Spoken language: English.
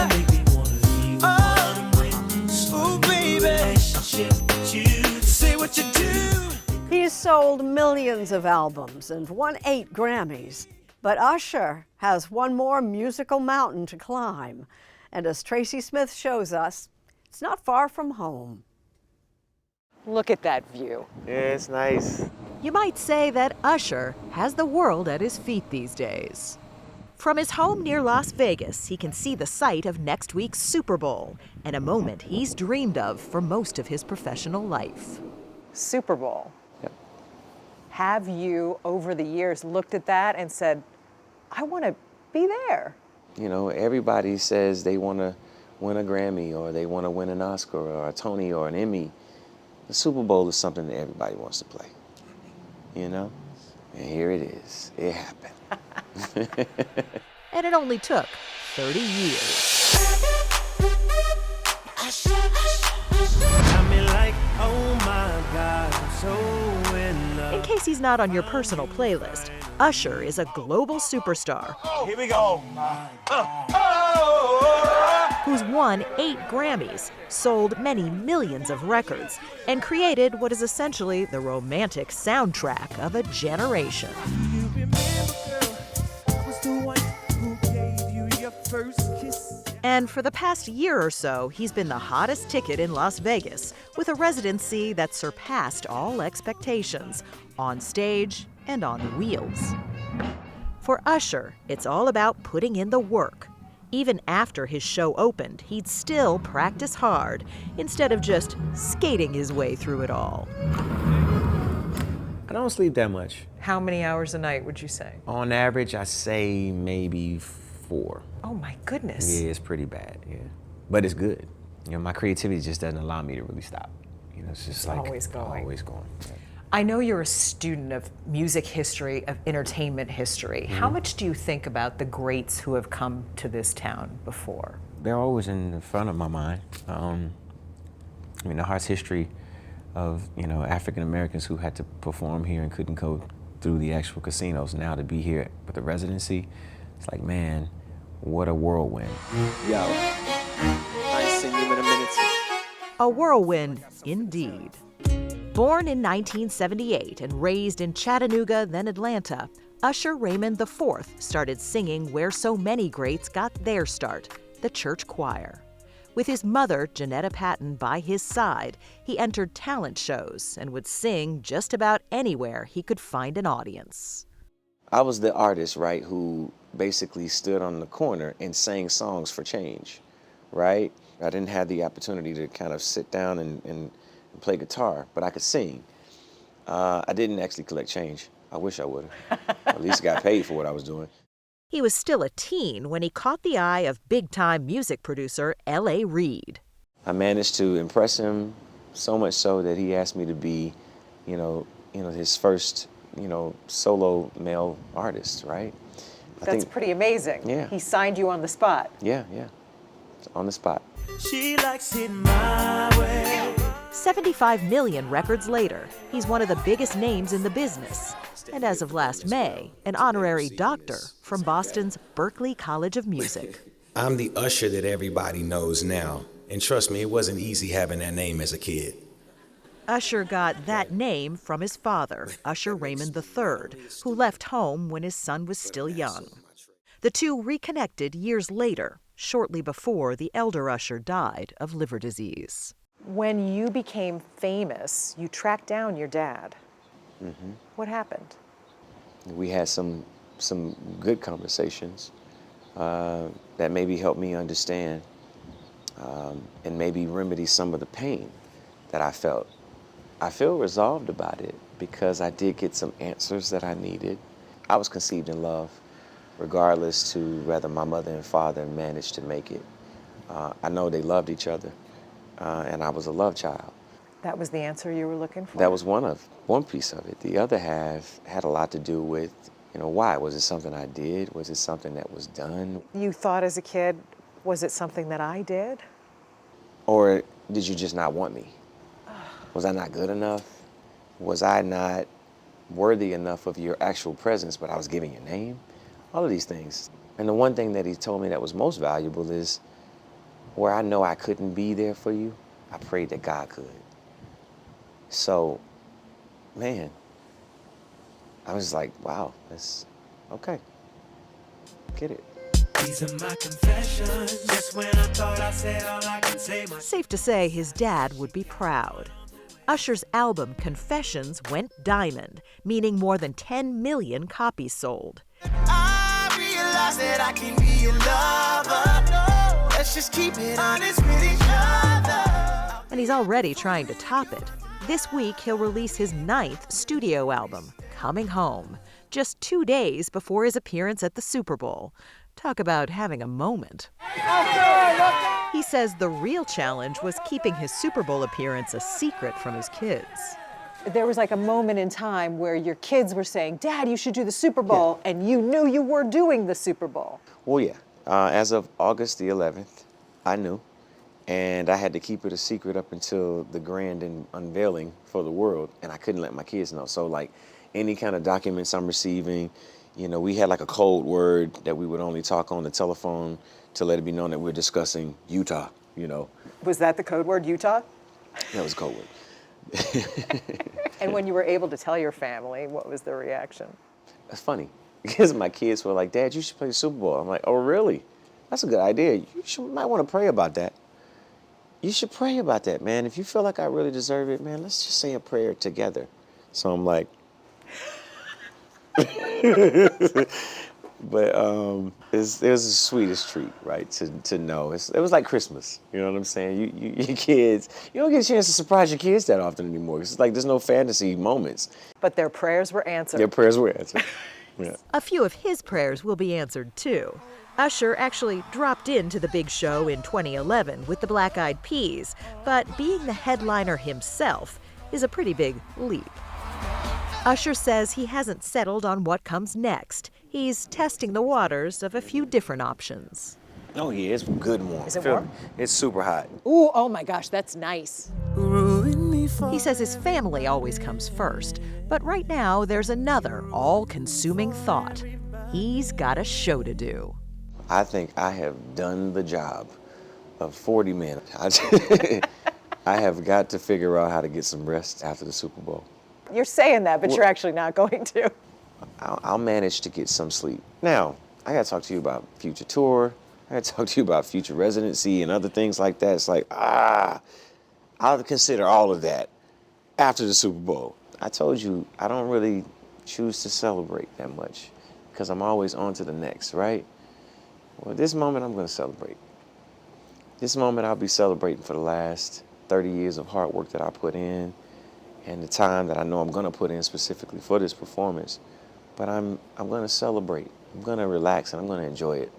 make me wanna be the one when ooh, baby. Say what you do. He's sold millions of albums and won 8 Grammys. But Usher has one more musical mountain to climb. And as Tracy Smith shows us, it's not far from home. Look at that view. Yeah, it's nice. You might say that Usher has the world at his feet these days. From his home near Las Vegas, he can see the site of next week's Super Bowl, and a moment he's dreamed of for most of his professional life. Super Bowl. Yep. Have you, over the years, looked at that and said, I want to be there? You know, everybody says they want to win a Grammy or they want to win an Oscar or a Tony or an Emmy. The Super Bowl is something that everybody wants to play, you know? And here it is. It happened. And it only took 30 years. Got me like, oh my God, I'm so in love. In case he's not on your personal playlist, Usher is a global superstar. Here we go. Who's won 8 Grammys, sold many millions of records, and created what is essentially the romantic soundtrack of a generation. You remember, girl, I was the one who gave you your first kiss. And for the past year or so, he's been the hottest ticket in Las Vegas, with a residency that surpassed all expectations, on stage and on the wheels. For Usher, it's all about putting in the work. Even after his show opened, he'd still practice hard instead of just skating his way through it all. I don't sleep that much. How many hours a night would you say? On average, I say maybe 4. Oh my goodness. Yeah, it's pretty bad, yeah. But it's good. You know, my creativity just doesn't allow me to really stop. You know, it's just like always going. Always going. Yeah. I know you're a student of music history, of entertainment history. How much do you think about the greats who have come to this town before? They're always in the front of my mind. I mean, the heart's history of, you know, African Americans who had to perform here and couldn't go through the actual casinos. Now to be here with the residency, it's like, man, what a whirlwind. Yo, I ain't seen you in a minute. A whirlwind, indeed. Born in 1978 and raised in Chattanooga, then Atlanta, Usher Raymond IV started singing where so many greats got their start, the church choir. With his mother, Janetta Patton, by his side, he entered talent shows and would sing just about anywhere he could find an audience. I was the artist, right, who basically stood on the corner and sang songs for change, right? I didn't have the opportunity to kind of sit down and play guitar, but I could sing. I didn't actually collect change. I wish I would have. At least got paid for what I was doing. He was still a teen when he caught the eye of big-time music producer L.A. Reid. I managed to impress him so much so that he asked me to be, you know, his first, solo male artist, right? That's pretty amazing. Yeah. He signed you on the spot. Yeah, on the spot. She likes it my way. 75 million records later, he's one of the biggest names in the business. And as of last May, an honorary doctor from Boston's Berklee College of Music. I'm the Usher that everybody knows now. And trust me, it wasn't easy having that name as a kid. Usher got that name from his father, Usher Raymond III, who left home when his son was still young. The two reconnected years later, shortly before the elder Usher died of liver disease. When you became famous, you tracked down your dad. Mm-hmm. What happened? We had some good conversations that maybe helped me understand and maybe remedy some of the pain that I felt. I feel resolved about it because I did get some answers that I needed. I was conceived in love, regardless to whether my mother and father managed to make it. I know they loved each other, and I was a love child. That was the answer you were looking for? That was one piece of it. The other half had a lot to do with, why? Was it something I did? Was it something that was done? You thought as a kid, was it something that I did? Or did you just not want me? Was I not good enough? Was I not worthy enough of your actual presence, but I was giving your name? All of these things. And the one thing that he told me that was most valuable is where I know I couldn't be there for you, I prayed that God could. So, man, I was like, wow, that's okay. Get it. These are my confessions. Just when I thought I said all I can say, my Safe to say his dad would be proud. Usher's album Confessions went diamond, meaning more than 10 million copies sold. I realize that I can be a lover. No, let's just keep it honest with each other. And he's already trying to top it. This week, he'll release his 9th studio album, Coming Home, just 2 days before his appearance at the Super Bowl. Talk about having a moment. He says the real challenge was keeping his Super Bowl appearance a secret from his kids. There was like a moment in time where your kids were saying, Dad, you should do the Super Bowl, and you knew you were doing the Super Bowl. Well, yeah. As of August the 11th, I knew. And I had to keep it a secret up until the grand unveiling for the world. And I couldn't let my kids know. So, like, any kind of documents I'm receiving, you know, we had like a code word that we would only talk on the telephone to let it be known that we're discussing Utah, you know. Was that the code word, Utah? That was a code word. And when you were able to tell your family, what was the reaction? That's funny. Because my kids were like, Dad, you should play the Super Bowl. I'm like, oh, really? That's a good idea. Might want to pray about that. You should pray about that, man. If you feel like I really deserve it, man, let's just say a prayer together. So I'm like, but it was the sweetest treat, right? To know. It was like Christmas. You know what I'm saying? Your kids, you don't get a chance to surprise your kids that often anymore. It's like there's no fantasy moments. But their prayers were answered. Their prayers were answered. Yeah. A few of his prayers will be answered too. Usher actually dropped into the big show in 2011 with the Black Eyed Peas, but being the headliner himself is a pretty big leap. Usher says he hasn't settled on what comes next. He's testing the waters of a few different options. Oh yeah, it's good warm. Is it warm? It's super hot. Ooh, oh my gosh, that's nice. He says his family always comes first, but right now there's another all-consuming thought. He's got a show to do. I think I have done the job of 40 men. I have got to figure out how to get some rest after the Super Bowl. You're saying that, but you're actually not going to. I'll manage to get some sleep. Now, I gotta talk to you about future tour. I gotta talk to you about future residency and other things like that. It's like, I'll consider all of that after the Super Bowl. I told you, I don't really choose to celebrate that much because I'm always on to the next, right? Well, this moment I'm gonna celebrate. This moment I'll be celebrating for the last 30 years of hard work that I put in and the time that I know I'm gonna put in specifically for this performance. But I'm gonna celebrate. I'm gonna relax and I'm gonna enjoy it.